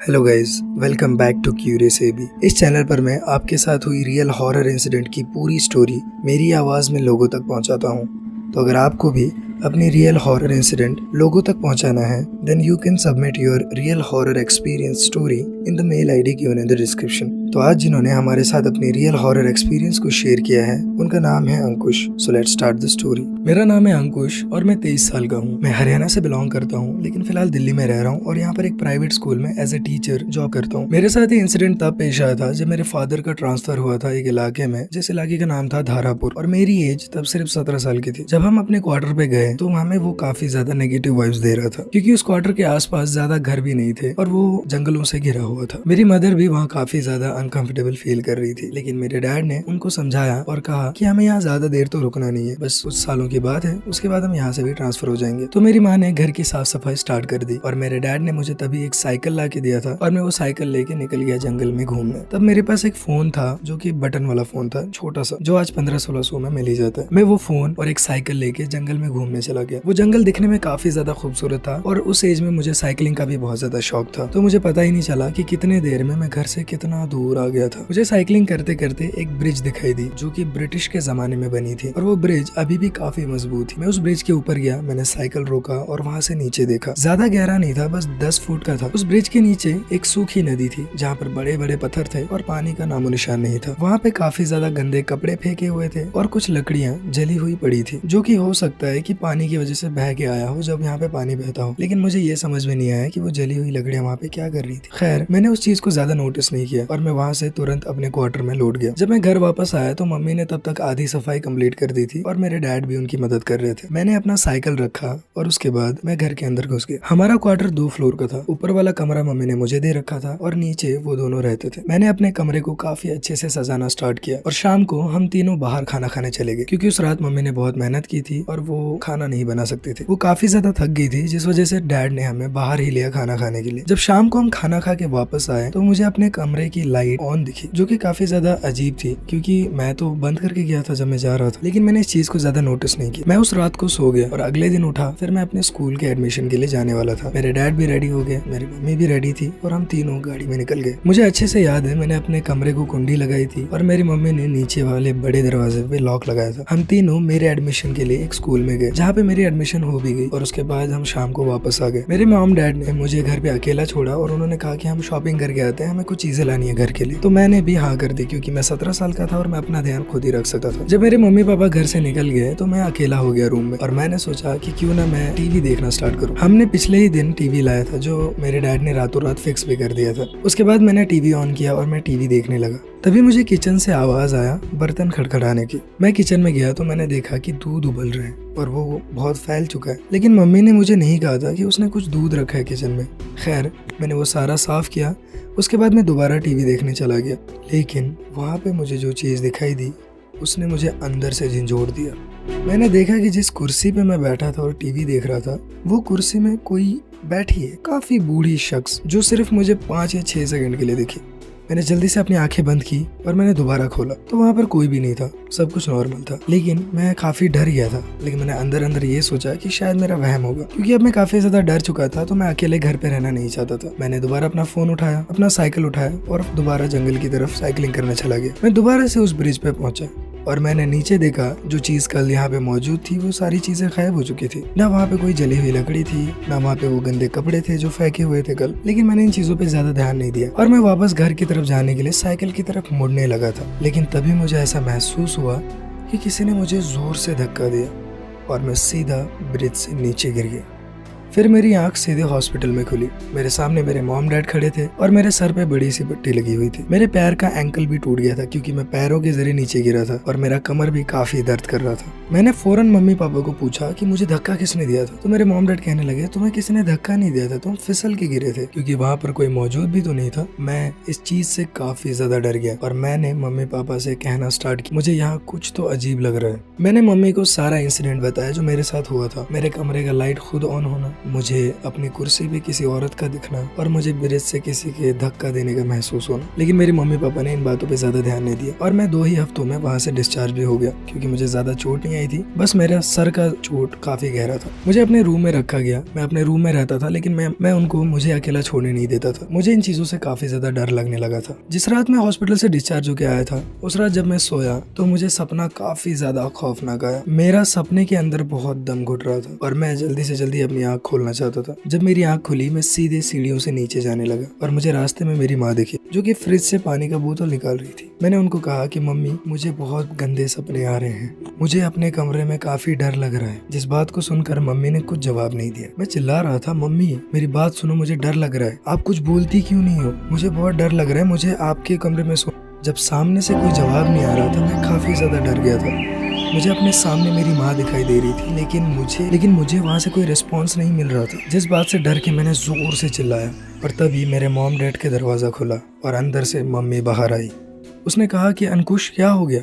Hello guys, welcome back to curious A. B channel पर मैं आपके साथ हुई रियल हॉरर इंसिडेंट की पूरी स्टोरी मेरी आवाज़ में लोगों तक पहुंचाता हूं। तो अगर आपको भी अपनी रियल हॉरर इंसिडेंट लोगों तक पहुंचाना है, then you can submit your real horror experience story in the mail ID given in the description. तो आज जिन्होंने हमारे साथ अपनी रियल हॉरर एक्सपीरियंस को शेयर किया है, उनका नाम है Ankush. So let's start the story. मेरा नाम है अंकुश और मैं 23 साल का हूँ। मैं हरियाणा से बिलोंग करता हूँ, लेकिन फिलहाल दिल्ली में रह रहा हूँ और यहाँ पर एक प्राइवेट स्कूल में एज ए टीचर जॉब करता हूँ। मेरे साथ ये इंसिडेंट तब पेश आया था जब मेरे फादर का ट्रांसफर हुआ था एक इलाके में, जिस इलाके का नाम था धारापुर, और मेरी एज तब सिर्फ 17 साल की थी। जब हम अपने क्वार्टर पे गए तो हमें वो काफी ज्यादा नेगेटिव वाइब्स दे रहा था, क्योंकि उस क्वार्टर के आसपास ज्यादा घर भी नहीं थे और वो जंगलों से घिरा हुआ था। मेरी मदर भी वहाँ काफी ज्यादा अनकंफर्टेबल फील कर रही थी, लेकिन मेरे डैड ने उनको समझाया और कहा कि हमें यहाँ ज्यादा देर तो रुकना नहीं है, बस कुछ सालों की बात है, उसके बाद हम यहाँ से भी ट्रांसफर हो जाएंगे। तो मेरी माँ ने घर की साफ सफाई स्टार्ट कर दी और मेरे डैड ने मुझे तभी एक साइकिल ला के दिया था और मैं वो साइकिल लेके निकल गया जंगल में घूमने। तब मेरे पास एक फोन था जो कि बटन वाला फोन था, छोटा सा, जो आज 1500-1600 में मिल ही जाता है। मैं वो फोन और एक साइकिल लेके जंगल में घूमने चला गया। वो जंगल दिखने में काफी ज्यादा खूबसूरत था और उस एज में मुझे साइकिलिंग का भी बहुत ज्यादा शौक था, तो मुझे पता ही नहीं चला कि कितने देर में मैं घर से कितना दूर आ गया था। मुझे साइकिलिंग करते करते एक ब्रिज दिखाई दी जो कि ब्रिटिश के जमाने में बनी थी और वो ब्रिज अभी भी काफी मजबूत थी। मैं उस ब्रिज के ऊपर गया, मैंने साइकिल रोका और वहाँ से नीचे देखा। ज्यादा गहरा नहीं था, बस 10 फुट का था। उस ब्रिज के नीचे एक सूखी नदी थी जहाँ पर बड़े बड़े पत्थर थे और पानी का नामो निशान नहीं था। वहाँ पे काफी ज्यादा गंदे कपड़े फेंके हुए थे और कुछ लकड़ियाँ जली हुई पड़ी थी, जो कि हो सकता है कि पानी की वजह से बह के आया हो जब यहाँ पे पानी बहता हो। लेकिन मुझे ये समझ में नहीं आया कि वो जली हुई लकड़ियाँ वहाँ पे क्या कर रही थी। खैर, मैंने उस चीज को ज्यादा नोटिस नहीं किया और मैं वहाँ से तुरंत अपने क्वार्टर में लौट गया। जब मैं घर वापस आया तो मम्मी ने तब तक आधी सफाई कंप्लीट कर दी थी और मेरे डैड भी उनकी मदद कर रहे थे। मैंने अपना साइकिल रखा और उसके बाद मैं घर के अंदर घुस गया। हमारा क्वार्टर 2 फ्लोर का था। ऊपर वाला कमरा मम्मी ने मुझे दे रखा था और नीचे वो दोनों रहते थे। मैंने अपने कमरे को काफी अच्छे से सजाना स्टार्ट किया और शाम को हम तीनों बाहर खाना खाने चले गए, क्योंकि उस रात मम्मी ने बहुत मेहनत की थी और वो खाना नहीं बना सकती थी। वो काफी ज्यादा थक गई थी, जिस वजह से डैड ने हमें बाहर ही लिया खाना खाने के लिए। जब शाम को हम खाना खा के वापस आए तो मुझे अपने कमरे की लाइट ऑन दिखी, जो कि काफी ज्यादा अजीब थी, क्योंकि मैं तो बंद करके गया था जब मैं जा रहा था। लेकिन मैंने इस चीज को ज्यादा नोटिस नहीं किया। मैं उस रात को सो गया और अगले दिन उठा, फिर मैं अपने स्कूल के एडमिशन के लिए जाने वाला था। मेरे डैड भी रेडी हो गए, मेरी मम्मी भी रेडी थी और हम तीनों गाड़ी में निकल गए। मुझे अच्छे से याद है, मैंने अपने कमरे को कुंडी लगाई थी और मेरी मम्मी ने नीचे वाले बड़े दरवाजे पे लॉक लगाया था। हम तीनों मेरे एडमिशन के लिए एक स्कूल में गए, जहाँ पे मेरी एडमिशन हो भी गई और उसके बाद हम शाम को वापस आ गए। मेरे मॉम डैड ने मुझे घर पे अकेला छोड़ा और उन्होंने कहा कि हम शॉपिंग करके आते हैं, हमें कुछ चीजें लानी है घर के लिए। तो मैंने भी हाँ कर दी, क्योंकि मैं 17 साल का था और मैं अपना ध्यान खुद ही रख सकता था। जब मेरे मम्मी पापा घर से निकल गए तो मैं अकेला हो गया रूम में और मैंने सोचा कि क्यों ना मैं टीवी देखना स्टार्ट करूं। हमने पिछले ही दिन टीवी लाया था, जो मेरे डैड ने रातों रात फिक्स भी कर दिया था। उसके बाद मैंने टीवी ऑन किया और मैं टीवी देखने लगा। तभी मुझे किचन से आवाज आया बर्तन खड़खड़ाने की। मैं किचन में गया तो मैंने देखा कि दूध उबल रहे हैं और वो बहुत फैल चुका है, लेकिन मम्मी ने मुझे नहीं कहा था कि उसने कुछ दूध रखा है किचन में। खैर, मैंने वो सारा साफ किया। उसके बाद मैं दोबारा टीवी देखने चला गया, लेकिन वहाँ पे मुझे जो चीज़ दिखाई दी उसने मुझे अंदर से झंझोड़ दिया। मैंने देखा कि जिस कुर्सी पे मैं बैठा था और टीवी देख रहा था, वो कुर्सी में कोई बैठी है, काफी बूढ़ी शख्स, जो सिर्फ मुझे 5 या 6 सेकंड के लिए दिखी। मैंने जल्दी से अपनी आंखें बंद की और मैंने दोबारा खोला तो वहाँ पर कोई भी नहीं था, सब कुछ नॉर्मल था। लेकिन मैं काफी डर गया था, लेकिन मैंने अंदर अंदर ये सोचा कि शायद मेरा वहम होगा, क्योंकि अब मैं काफी ज्यादा डर चुका था, तो मैं अकेले घर पे रहना नहीं चाहता था। मैंने दोबारा अपना फोन उठाया, अपना साइकिल उठाया और दोबारा जंगल की तरफ साइकिलिंग करने चला गया। मैं दोबारा से उस ब्रिज पे पहुंचा और मैंने नीचे देखा, जो चीज कल यहाँ पे मौजूद थी वो सारी चीजें गायब हो चुकी थी। ना वहाँ पे कोई जली हुई लकड़ी थी, ना वहाँ पे वो गंदे कपड़े थे जो फेंके हुए थे कल। लेकिन मैंने इन चीजों पे ज्यादा ध्यान नहीं दिया और मैं वापस घर की तरफ जाने के लिए साइकिल की तरफ मुड़ने लगा था। लेकिन तभी मुझे ऐसा महसूस हुआ कि किसी ने मुझे जोर से धक्का दिया और मैं सीधा ब्रिज से नीचे गिर गया। फिर मेरी आंख सीधे हॉस्पिटल में खुली। मेरे सामने मेरे मॉम डैड खड़े थे और मेरे सर पे बड़ी सी पट्टी लगी हुई थी। मेरे पैर का एंकल भी टूट गया था, क्योंकि मैं पैरों के जरिए नीचे गिरा था और मेरा कमर भी काफी दर्द कर रहा था। मैंने फौरन मम्मी पापा को पूछा कि मुझे धक्का किसने दिया था, तो मेरे मॉम डैड कहने लगे, तुम्हें किसी ने धक्का नहीं दिया था, तुम फिसल के गिरे थे, क्योंकि वहाँ पर कोई मौजूद भी तो नहीं था। मैं इस चीज से काफी ज्यादा डर गया और मैंने मम्मी पापा से कहना स्टार्ट किया, मुझे यहाँ कुछ तो अजीब लग रहा है। मैंने मम्मी को सारा इंसिडेंट बताया जो मेरे साथ हुआ था। मेरे कमरे का लाइट खुद ऑन होना, मुझे अपनी कुर्सी पे किसी औरत का दिखना और मुझे ब्रिज से किसी के धक्का देने का महसूस होना। लेकिन मेरे मम्मी पापा ने इन बातों पे ज्यादा ध्यान नहीं दिया और मैं 2 ही हफ्तों में वहाँ से डिस्चार्ज भी हो गया, क्योंकि मुझे ज्यादा चोट नहीं नहीं आई थी, बस मेरा सर का चोट काफी गहरा था। मुझे अपने रूम में रखा गया। मैं अपने रूम में रहता था, लेकिन मैं उनको मुझे अकेला छोड़ने नहीं देता था। मुझे इन चीजों से काफी ज्यादा डर लगने लगा था। जिस रात मैं हॉस्पिटल से डिस्चार्ज होकर आया था, उस रात जब मैं सोया तो मुझे सपना काफी ज्यादा खौफनाक आया। मेरा सपने के अंदर बहुत दम घुट रहा था और मैं जल्दी से जल्दी अपनी आंख खोलना चाहता था। जब मेरी आंख खुली, मैं सीधे सीढ़ियों से नीचे जाने लगा और मुझे रास्ते में मेरी माँ दिखी, जो कि फ्रिज से पानी का बोतल निकाल रही थी। मैंने उनको कहा कि मम्मी, मुझे बहुत गंदे सपने आ रहे हैं, मुझे अपने कमरे में काफी डर लग रहा है। जिस बात को सुनकर मम्मी ने कुछ जवाब नहीं दिया। मैं चिल्ला रहा था, मम्मी मेरी बात सुनो, मुझे डर लग रहा है, आप कुछ बोलती क्यों नहीं हो, मुझे बहुत डर लग रहा है, मुझे आपके कमरे में सो। जब सामने से कोई जवाब नहीं आ रहा था, मैं काफी ज्यादा डर गया था। मुझे अपने सामने मेरी माँ दिखाई दे रही थी, लेकिन मुझे वहाँ से कोई रिस्पॉन्स नहीं मिल रहा था। जिस बात से डर के मैंने जोर से चिल्लाया और तभी मेरे मॉम डैड के दरवाजा खुला और अंदर से मम्मी बाहर आई। उसने कहा कि अंकुश, क्या हो गया,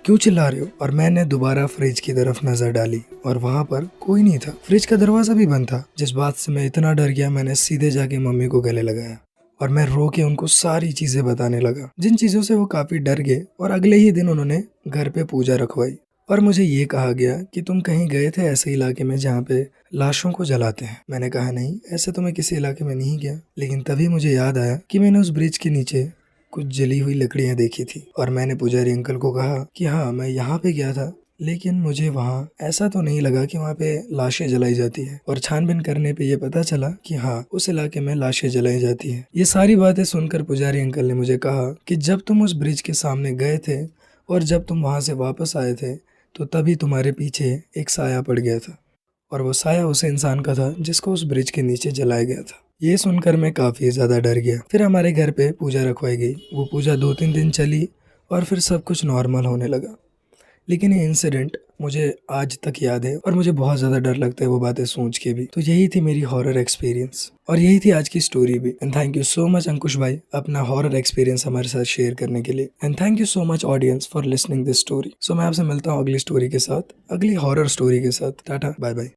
क्यों चिल्ला रहे हो? और मैंने दोबारा फ्रिज की तरफ नजर डाली और वहाँ पर कोई नहीं था। फ्रिज का दरवाजा भी बंद था। जिस बात से मैं इतना डर गया, मैंने सीधे जाके मम्मी को गले लगाया और मैं रो के उनको सारी चीजें बताने लगा, जिन चीजों से वो काफी डर गए। और अगले ही दिन उन्होंने घर पे पूजा रखवाई और मुझे ये कहा गया कि तुम कहीं गए थे ऐसे इलाके में जहाँ पे लाशों को जलाते हैं। मैंने कहा नहीं, ऐसे तो मैं किसी इलाके में नहीं गया। लेकिन तभी मुझे याद आया कि मैंने उस ब्रिज के नीचे कुछ जली हुई लकड़ियां देखी थी और मैंने पुजारी अंकल को कहा कि हाँ, मैं यहाँ पे गया था, लेकिन मुझे वहाँ ऐसा तो नहीं लगा कि वहाँ पे लाशें जलाई जाती है। और छानबीन करने पे ये पता चला कि हाँ, उस इलाके में लाशें जलाई जाती है। ये सारी बातें सुनकर पुजारी अंकल ने मुझे कहा कि जब तुम उस ब्रिज के सामने गए थे और जब तुम वहाँ से वापस आए थे, तो तभी तुम्हारे पीछे एक साया पड़ गया था और वो साया उस इंसान का था जिसको उस ब्रिज के नीचे जलाया गया था। ये सुनकर मैं काफ़ी ज़्यादा डर गया। फिर हमारे घर पे पूजा रखवाई गई। वो पूजा 2-3 दिन चली और फिर सब कुछ नॉर्मल होने लगा। लेकिन ये इंसिडेंट मुझे आज तक याद है और मुझे बहुत ज़्यादा डर लगता है वो बातें सोच के भी। तो यही थी मेरी हॉरर एक्सपीरियंस और यही थी आज की स्टोरी भी। And thank you so much Ankush भाई, अपना हॉरर एक्सपीरियंस हमारे साथ शेयर करने के लिए। And thank you so much audience for listening this story. So मैं आपसे मिलता हूँ अगली स्टोरी के साथ, अगली हॉरर स्टोरी के साथ। Tata, bye bye.